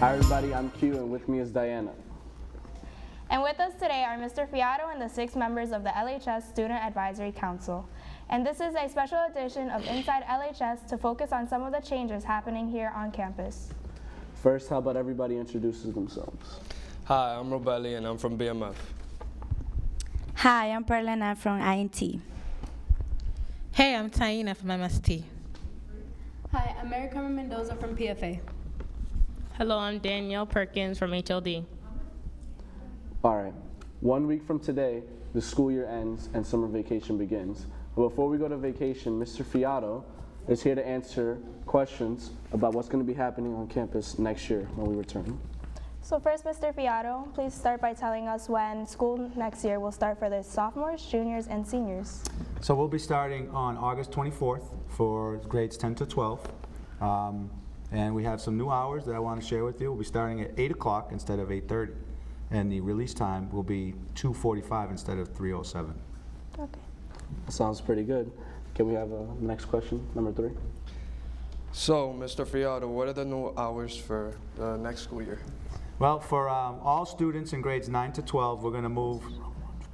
Hi everybody, I'm Q and with me is Diana. And with us today are Mr. Fiato and the 6 members of the LHS Student Advisory Council. And this is a special edition of Inside LHS to focus on some of the changes happening here on campus. First, how about everybody introduces themselves? Hi, I'm Robelli and I'm from BMF. Hi, I'm Perla and I'm from INT. Hey, I'm Taina from MST. Hi, I'm Mary Carmen Mendoza from PFA. Hello, I'm Danielle Perkins from HLD. All right, 1 week from today, the school year ends and summer vacation begins. But before we go to vacation, Mr. Fiato is here to answer questions about what's going to be happening on campus next year when we return. So first, Mr. Fiato, please start by telling us when school next year will start for the sophomores, juniors, and seniors. So we'll be starting on August 24th for grades 10 to 12. And we have some new hours that I want to share with you. We'll be starting at 8 o'clock instead of 8:30. And the release time will be 2:45 instead of 3:07. Okay. Sounds pretty good. Can we have a next question, number 3? So, Mr. Fiato, what are the new hours for the next school year? Well, for all students in grades 9 to 12, we're going to move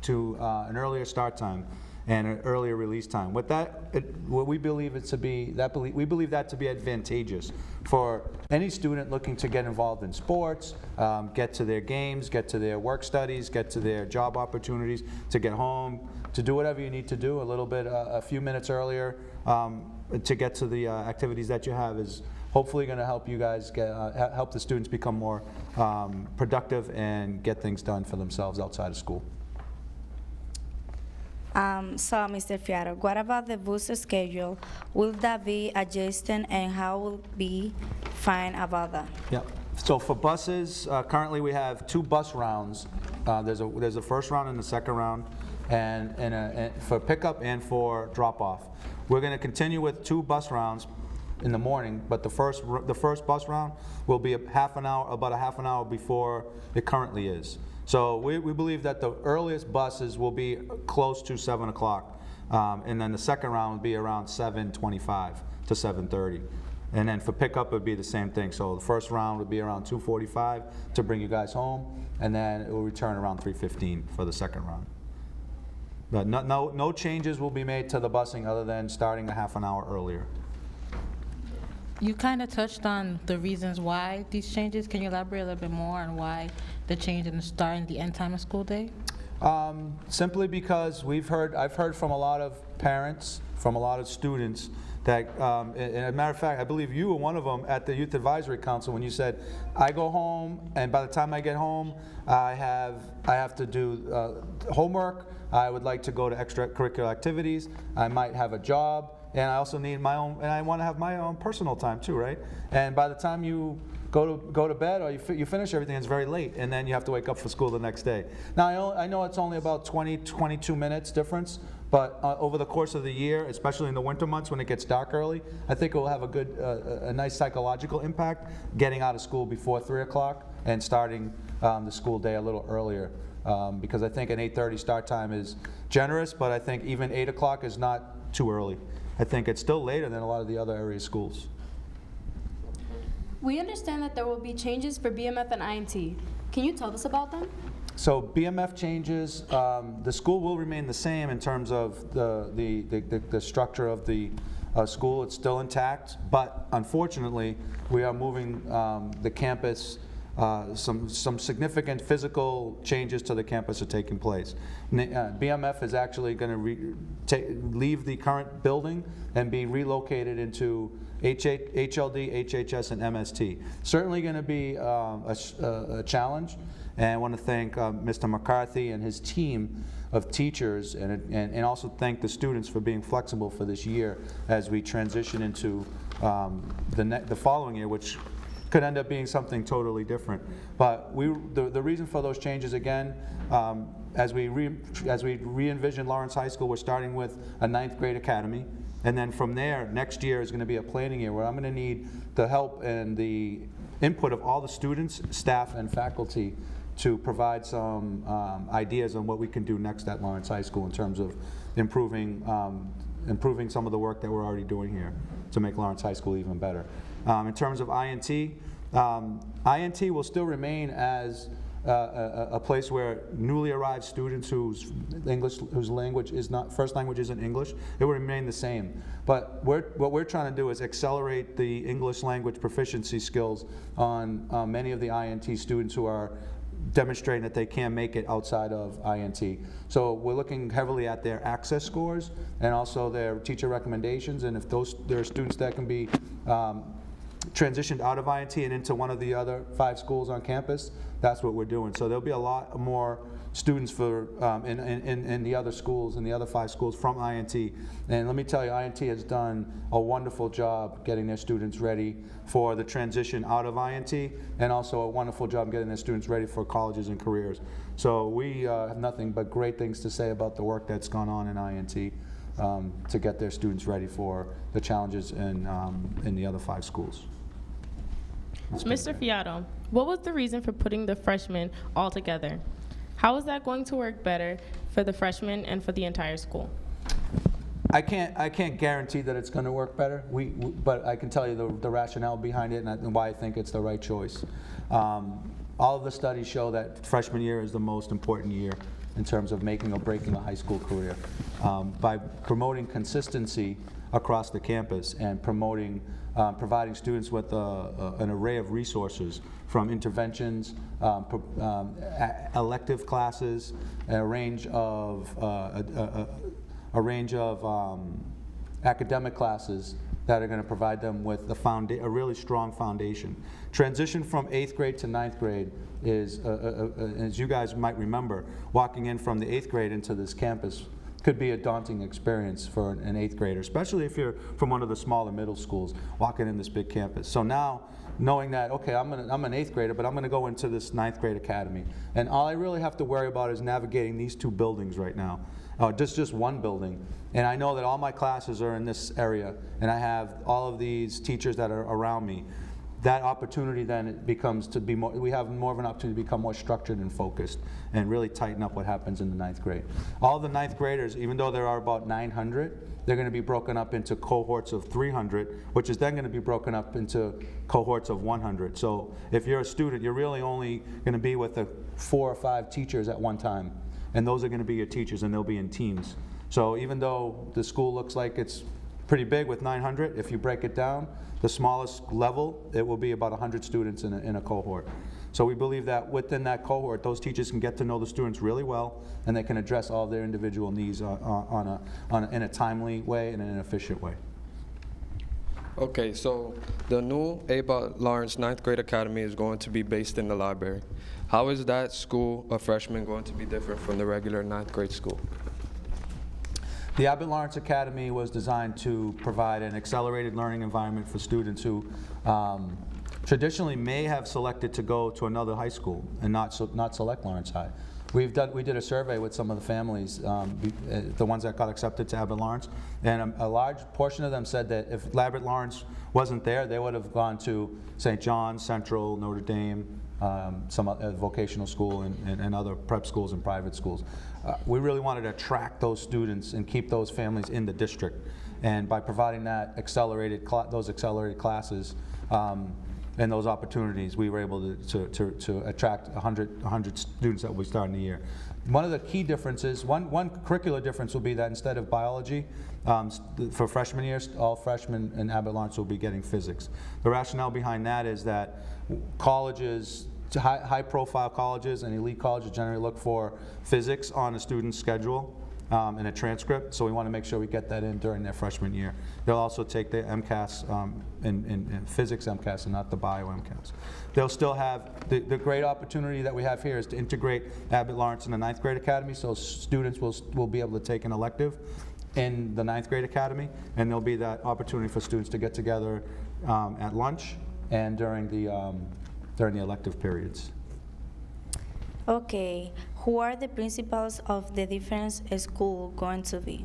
to an earlier start time and an earlier release time. What we believe it to be, we believe that to be advantageous for any student looking to get involved in sports, get to their games, get to their work studies, get to their job opportunities, to get home, to do whatever you need to do a few minutes earlier to get to the activities that you have is hopefully going to help you guys help the students become more productive and get things done for themselves outside of school. So, Mr. Fiato, what about the booster schedule? Will that be adjusted and how will be fine about that? Yeah. So for buses, currently we have 2 bus rounds. There's a first round and a second round, and for pickup and for drop off. We're going to continue with 2 bus rounds in the morning, but the first bus round will be about a half an hour before it currently is. So we believe that the earliest buses will be close to 7 o'clock, and then the second round will be around 7:25 to 7:30. And then for pickup, it would be the same thing. So the first round would be around 2:45 to bring you guys home, and then it will return around 3:15 for the second round. But no changes will be made to the busing other than starting a half an hour earlier. You kind of touched on the reasons why these changes. Can you elaborate a little bit more on why the change in the start and the end time of school day? Simply because I've heard from a lot of parents, from a lot of students that, and as a matter of fact, I believe you were one of them at the Youth Advisory Council when you said, I go home and by the time I get home, I have to do homework, I would like to go to extracurricular activities, I might have a job, and I also need my own, and I want to have my own personal time too, right? And by the time you go to bed or you finish everything, it's very late, and then you have to wake up for school the next day. Now, I know it's only about 22 minutes difference, but over the course of the year, especially in the winter months when it gets dark early, I think it will have a nice psychological impact getting out of school before 3 o'clock and starting the school day a little earlier. Because I think an 8:30 start time is generous, but I think even 8 o'clock is not too early. I think it's still later than a lot of the other area schools. We understand that there will be changes for BMF and INT. Can you tell us about them? So BMF changes, the school will remain the same in terms of the structure of the school. It's still intact, but unfortunately, we are moving the campus. Some significant physical changes to the campus are taking place. BMF is actually going to leave the current building and be relocated into HLD, HHS, and MST. Certainly going to be a challenge, and I want to thank Mr. McCarthy and his team of teachers, and also thank the students for being flexible for this year as we transition into the following year, which could end up being something totally different. But the reason for those changes, again, as we re-envision Lawrence High School, we're starting with a 9th grade academy. And then from there, next year is going to be a planning year where I'm going to need the help and the input of all the students, staff, and faculty to provide some ideas on what we can do next at Lawrence High School in terms of improving some of the work that we're already doing here to make Lawrence High School even better. In terms of INT, INT will still remain as a place where newly arrived students whose language is not, first language isn't English, it will remain the same. But what we're trying to do is accelerate the English language proficiency skills on many of the INT students who are demonstrating that they can make it outside of INT. So we're looking heavily at their access scores and also their teacher recommendations, and if there are students that can be transitioned out of INT and into one of the other 5 schools on campus, that's what we're doing. So there'll be a lot more students for in the other schools, in the other 5 schools from INT. And let me tell you, INT has done a wonderful job getting their students ready for the transition out of INT, and also a wonderful job getting their students ready for colleges and careers. So we have nothing but great things to say about the work that's gone on in INT to get their students ready for the challenges in the other 5 schools. Mr. Fiato, what was the reason for putting the freshmen all together? How is that going to work better for the freshmen and for the entire school? I can't guarantee that it's going to work better. But I can tell you the rationale behind it and why I think it's the right choice. All of the studies show that freshman year is the most important year in terms of making or breaking a high school career. By promoting consistency across the campus and providing students with an array of resources, from interventions, elective classes, a range of academic classes that are going to provide them with a really strong foundation. Transition from 8th grade to 9th grade is, as you guys might remember, walking in from the 8th grade into this campus could be a daunting experience for an 8th grader, especially if you're from one of the smaller middle schools walking in this big campus. So now, knowing that, okay, I'm an 8th grader, but I'm going to go into this 9th grade academy, and all I really have to worry about is navigating these 2 buildings right now, just one building. And I know that all my classes are in this area, and I have all of these teachers that are around me. That opportunity then it becomes to be more, we have more of an opportunity to become more structured and focused and really tighten up what happens in the 9th grade. All the 9th graders, even though there are about 900, they're going to be broken up into cohorts of 300, which is then going to be broken up into cohorts of 100. So if you're a student, you're really only going to be with the 4 or 5 teachers at one time, and those are going to be your teachers, and they'll be in teams. So even though the school looks like it's pretty big with 900, if you break it down, the smallest level, it will be about 100 students in a cohort. So we believe that within that cohort, those teachers can get to know the students really well, and they can address all of their individual needs in a timely way and in an efficient way. Okay, so the new Ava Lawrence 9th grade academy is going to be based in the library. How is that school of freshmen going to be different from the regular 9th grade school? The Abbott Lawrence Academy was designed to provide an accelerated learning environment for students who traditionally may have selected to go to another high school and not select Lawrence High. We did a survey with some of the families, the ones that got accepted to Abbott Lawrence, and a large portion of them said that if Abbott Lawrence wasn't there, they would have gone to St. John's, Central, Notre Dame, some vocational school, and other prep schools and private schools. We really wanted to attract those students and keep those families in the district, and by providing that those accelerated classes and those opportunities, we were able to attract 100 students that will be starting the year. One of the key differences, one curricular difference will be that instead of biology, for freshman years, all freshmen in Abbott Lawrence will be getting physics. The rationale behind that is that colleges, high-profile colleges and elite colleges generally look for physics on a student's schedule and a transcript, so we want to make sure we get that in during their freshman year. They'll also take the MCAS in physics MCAS and not the bio MCAS. They'll still have, the great opportunity that we have here is to integrate Abbott Lawrence in the 9th grade academy, so students will be able to take an elective in the 9th grade academy, and there'll be that opportunity for students to get together at lunch and during the elective periods. Okay, who are the principals of the different schools going to be?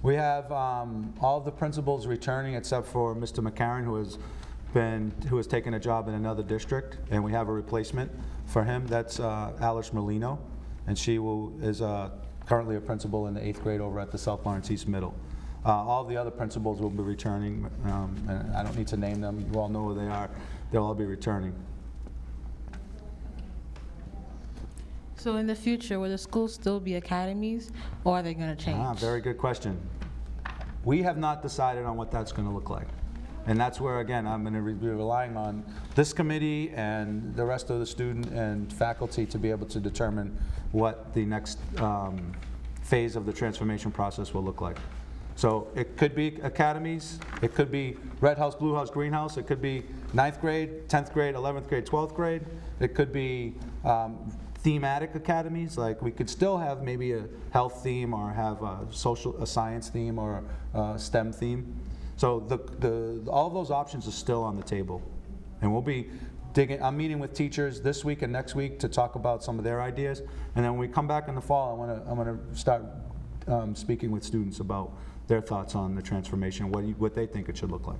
We have all of the principals returning except for Mr. McCarron, who has taken a job in another district, and we have a replacement for him. That's Alice Merlino, and she is currently a principal in the 8th grade over at the South Lawrence East Middle. All the other principals will be returning, and I don't need to name them. You all know who they are. They'll all be returning. So in the future, will the schools still be academies, or are they going to change? Very good question. We have not decided on what that's going to look like. And that's where, again, I'm going to be relying on this committee and the rest of the student and faculty to be able to determine what the next phase of the transformation process will look like. So it could be academies, it could be red house, blue house, green house, it could be 9th grade, 10th grade, 11th grade, 12th grade, it could be thematic academies, like we could still have maybe a health theme or have a science theme or a STEM theme. So all of those options are still on the table. And we'll be digging, I'm meeting with teachers this week and next week to talk about some of their ideas. And then when we come back in the fall, I'm gonna start speaking with students about their thoughts on the transformation, what they think it should look like.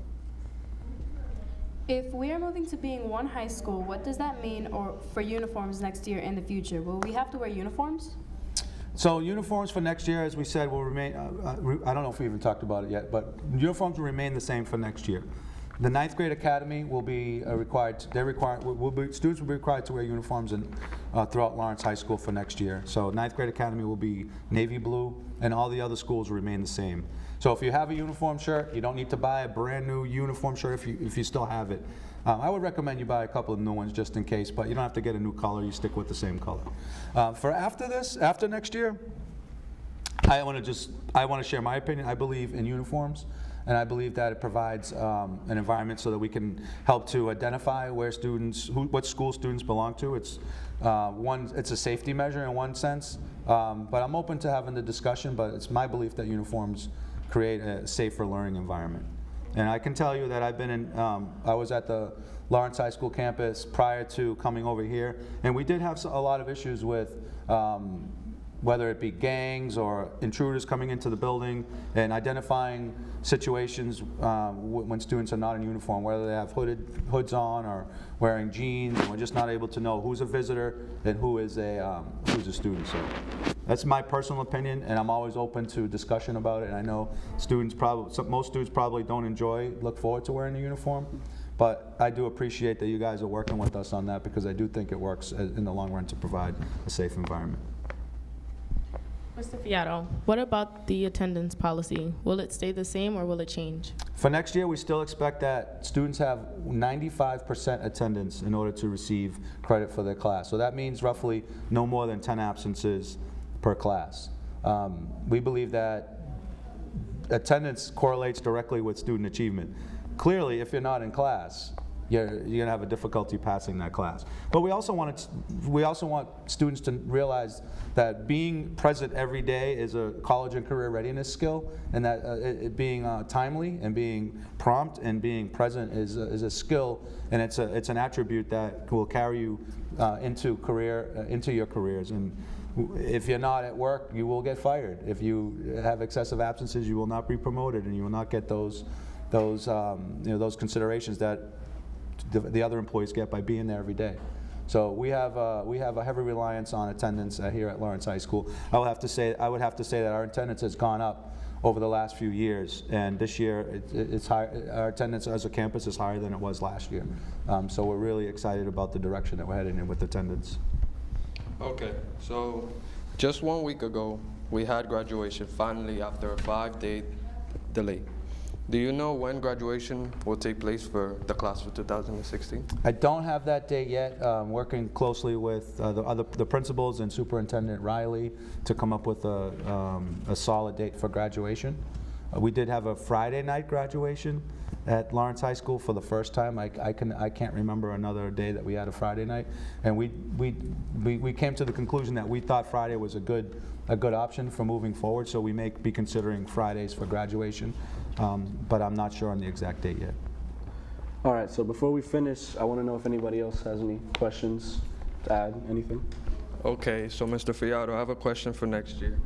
If we are moving to being one high school, what does that mean for uniforms next year and the future? Will we have to wear uniforms? So uniforms for next year, as we said, will remain, I don't know if we even talked about it yet, but uniforms will remain the same for next year. The 9th grade academy will be students will be required to wear uniforms throughout Lawrence High School for next year. So 9th grade academy will be navy blue, and all the other schools will remain the same. So if you have a uniform shirt, you don't need to buy a brand new uniform shirt if you still have it. I would recommend you buy a couple of new ones just in case, but you don't have to get a new color, you stick with the same color. For after next year, I want to share my opinion. I believe in uniforms, and I believe that it provides an environment so that we can help to identify where what school students belong to. It's a safety measure in one sense, but I'm open to having the discussion, but it's my belief that uniforms create a safer learning environment. And I can tell you that I was at the Lawrence High School campus prior to coming over here, and we did have a lot of issues with whether it be gangs or intruders coming into the building, and identifying situations when students are not in uniform, whether they have hoods on or wearing jeans, and we're just not able to know who's a visitor and who's a student. So that's my personal opinion, and I'm always open to discussion about it. And I know most students probably don't look forward to wearing a uniform, but I do appreciate that you guys are working with us on that, because I do think it works in the long run to provide a safe environment. Mr. Fiato, what about the attendance policy? Will it stay the same or will it change? For next year, we still expect that students have 95% attendance in order to receive credit for their class. So that means roughly no more than 10 absences per class. We believe that attendance correlates directly with student achievement. Clearly, if you're not in class, you're going to have a difficulty passing that class. But we also want students to realize that being present every day is a college and career readiness skill, and that it being timely and being prompt and being present is a skill, and it's an attribute that will carry you into your careers. And if you're not at work, you will get fired. If you have excessive absences, you will not be promoted, and you will not get those considerations that the other employees get by being there every day. So we have a heavy reliance on attendance here at Lawrence High School. I would have to say that our attendance has gone up over the last few years, and this year it's high. Our attendance as a campus is higher than it was last year. So we're really excited about the direction that we're heading in with attendance. Okay, so just 1 week ago, we had graduation finally after a 5-day delay. Do you know when graduation will take place for the class of 2016? I don't have that date yet. Working closely with the principals and Superintendent Riley to come up with a solid date for graduation. We did have a Friday night graduation at Lawrence High School for the first time. I can't remember another day that we had a Friday night, and we came to the conclusion that we thought Friday was a good option for moving forward. So we may be considering Fridays for graduation. But I'm not sure on the exact date yet. All right, so before we finish, I want to know if anybody else has any questions to add, anything? Okay, so Mr. Fiato, I have a question for next year.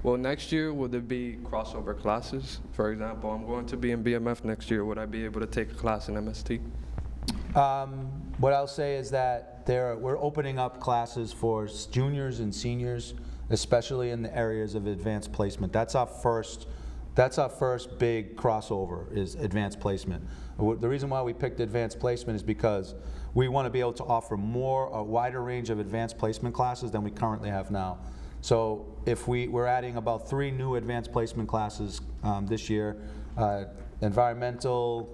Well, next year, will there be crossover classes? For example, I'm going to be in BMF next year. Would I be able to take a class in MST? What I'll say is that we're opening up classes for juniors and seniors, especially in the areas of advanced placement. That's our first That's our first big crossover, is advanced placement. The reason why we picked advanced placement is because we want to be able to offer a wider range of advanced placement classes than we currently have now. So if we're adding about 3 new advanced placement classes this year, environmental,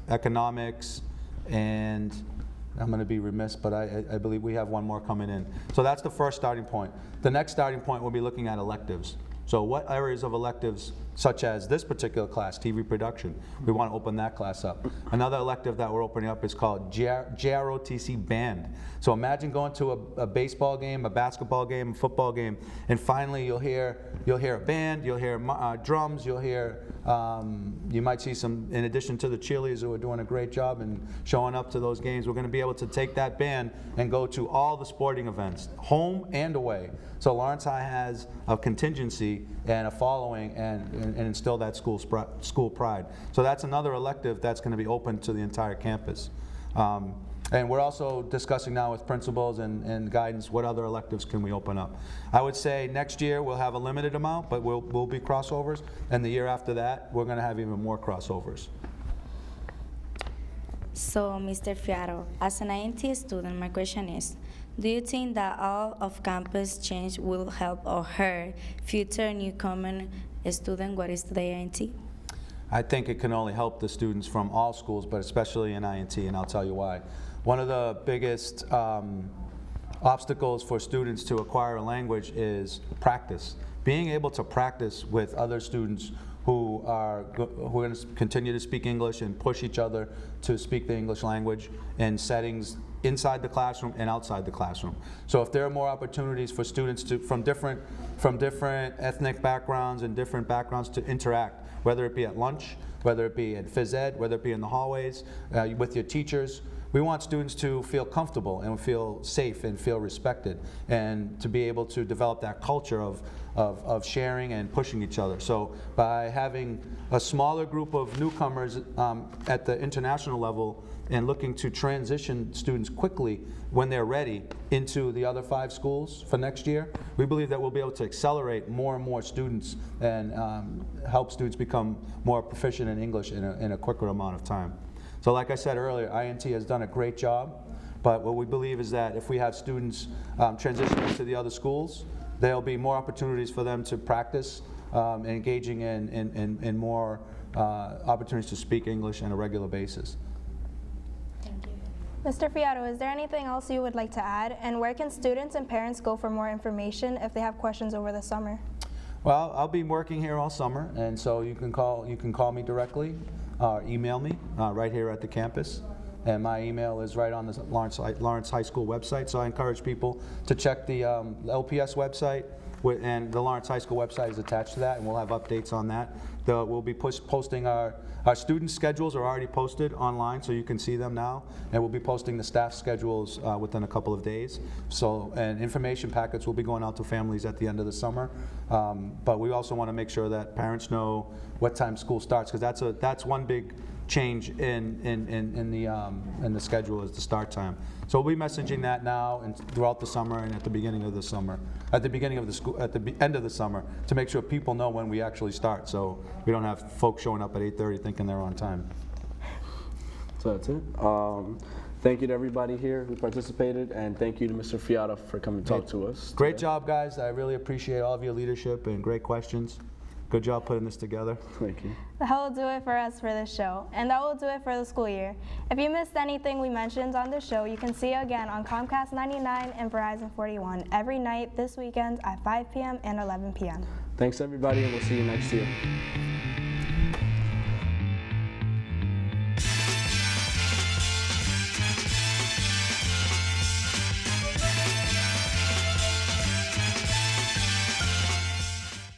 economics, and I'm going to be remiss, but I believe we have one more coming in. So that's the first starting point. The next starting point, we'll be looking at electives. So what areas of electives, such as this particular class, TV production, we want to open that class up. Another elective that we're opening up is called JROTC Band. So imagine going to a baseball game, a basketball game, a football game, and finally you'll hear a band, you'll hear drums, you'll hear, you might see some, in addition to the cheerleaders who are doing a great job and showing up to those games, we're going to be able to take that band and go to all the sporting events, home and away. So Lawrence High has a contingency and a following and instill that school pride. So that's another elective that's going to be open to the entire campus. And we're also discussing now with principals and guidance what other electives can we open up. I would say next year we'll have a limited amount, but we'll be crossovers, and the year after that we're going to have even more crossovers. So, Mr. Fiato, as an INT student, my question is, do you think that all of campus change will help or hurt future newcomer student what is today INT? I think it can only help the students from all schools, but especially in INT, and I'll tell you why. One of the biggest obstacles for students to acquire a language is practice. Being able to practice with other students who are going to continue to speak English and push each other to speak the English language in settings inside the classroom and outside the classroom. So if there are more opportunities for students from different ethnic backgrounds and different backgrounds to interact, whether it be at lunch, whether it be at phys ed, whether it be in the hallways, with your teachers, we want students to feel comfortable and feel safe and feel respected, and to be able to develop that culture of sharing and pushing each other. So by having a smaller group of newcomers at the international level and looking to transition students quickly when they're ready into the other 5 schools for next year, we believe that we'll be able to accelerate more and more students and help students become more proficient in English in a quicker amount of time. So like I said earlier, INT has done a great job, but what we believe is that if we have students transitioning to the other schools, there'll be more opportunities for them to practice engaging in more opportunities to speak English on a regular basis. Mr. Fiato, is there anything else you would like to add? And where can students and parents go for more information if they have questions over the summer? Well, I'll be working here all summer, and so you can call me directly or email me right here at the campus. And my email is right on the Lawrence High School website, so I encourage people to check the LPS website, and the Lawrence High School website is attached to that, and we'll have updates on that. We'll be posting our student schedules are already posted online, so you can see them now, and we'll be posting the staff schedules within a couple of days. So, and information packets will be going out to families at the end of the summer. But we also want to make sure that parents know what time school starts, because that's one big change in the schedule is the start time. So we'll be messaging that now and throughout the summer and at the beginning of the summer, at the beginning of the school, at the end of the summer, to make sure people know when we actually start, so we don't have folks showing up at 8:30 thinking they're on time. So that's it. Thank you to everybody here who participated, and thank you to Mr. Fiato for coming to talk to us. Great job, guys. I really appreciate all of your leadership and great questions. Good job putting this together. Thank you. That will do it for us for this show, and that will do it for the school year. If you missed anything we mentioned on the show, you can see it again on Comcast 99 and Verizon 41 every night this weekend at 5 p.m. and 11 p.m. Thanks, everybody, and we'll see you next year.